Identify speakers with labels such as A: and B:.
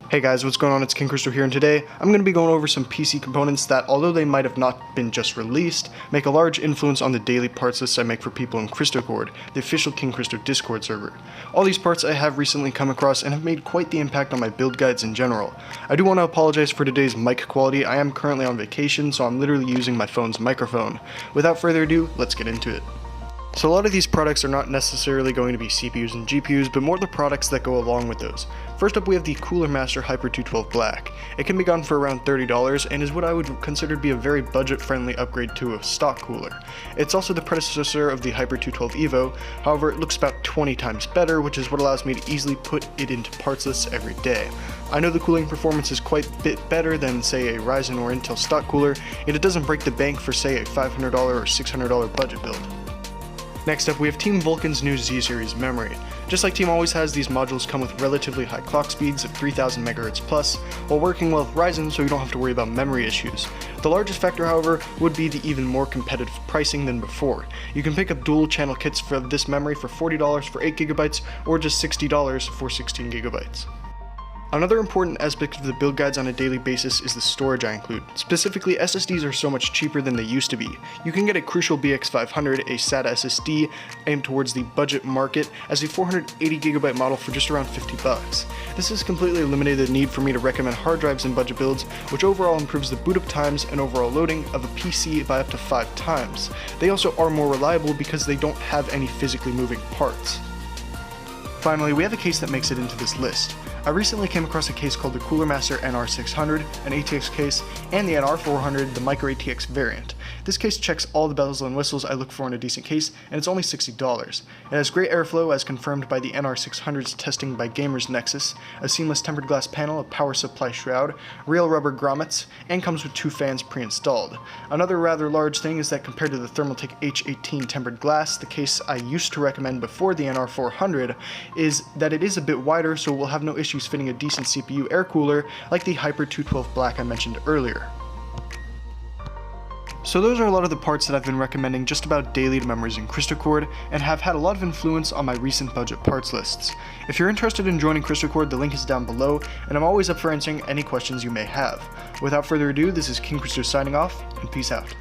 A: Hey guys, what's going on? It's Christo here, and today I'm going to be going over some PC components that, although they might have not been just released, make a large influence on the daily parts lists I make for people in ChristoCord, the official Christo Discord server. All these parts I have recently come across and have made quite the impact on my build guides in general. I do want to apologize for today's mic quality. I am currently on vacation, so I'm literally using my phone's microphone. Without further ado, let's get into it. So a lot of these products are not necessarily going to be CPUs and GPUs, but more the products that go along with those. First up, we have the Cooler Master Hyper 212 Black. It can be gotten for around $30 and is what I would consider to be a very budget-friendly upgrade to a stock cooler. It's also the predecessor of the Hyper 212 Evo, however it looks about 20 times better, which is what allows me to easily put it into parts lists every day. I know the cooling performance is quite a bit better than, say, a Ryzen or Intel stock cooler, and it doesn't break the bank for, say, a $500 or $600 budget build. Next up, we have Team Vulcan's new Z-Series memory. Just like Team always has, these modules come with relatively high clock speeds of 3000 MHz plus, while working well with Ryzen so you don't have to worry about memory issues. The largest factor, however, would be the even more competitive pricing than before. You can pick up dual channel kits for this memory for $40 for 8GB or just $60 for 16GB. Another important aspect of the build guides on a daily basis is the storage I include. Specifically, SSDs are so much cheaper than they used to be. You can get a Crucial BX500, a SATA SSD aimed towards the budget market, as a 480GB model for just around $50. This has completely eliminated the need for me to recommend hard drives in budget builds, which overall improves the boot up times and overall loading of a PC by up to 5 times. They also are more reliable because they don't have any physically moving parts. Finally, we have a case that makes it into this list. I recently came across a case called the Cooler Master NR600, an ATX case, and the NR400, the MicroATX variant. This case checks all the bells and whistles I look for in a decent case, and it's only $60. It has great airflow as confirmed by the NR600's testing by Gamers Nexus, a seamless tempered glass panel, a power supply shroud, real rubber grommets, and comes with 2 fans pre-installed. Another rather large thing is that compared to the Thermaltake H18 tempered glass, the case I used to recommend before the NR400, is that it is a bit wider, so we'll have no issues fitting a decent CPU air cooler like the Hyper 212 Black I mentioned earlier. So those are a lot of the parts that I've been recommending just about daily to members in ChristoCord and have had a lot of influence on my recent budget parts lists. If you're interested in joining ChristoCord, the link is down below, and I'm always up for answering any questions you may have. Without further ado, this is Christo signing off, and peace out.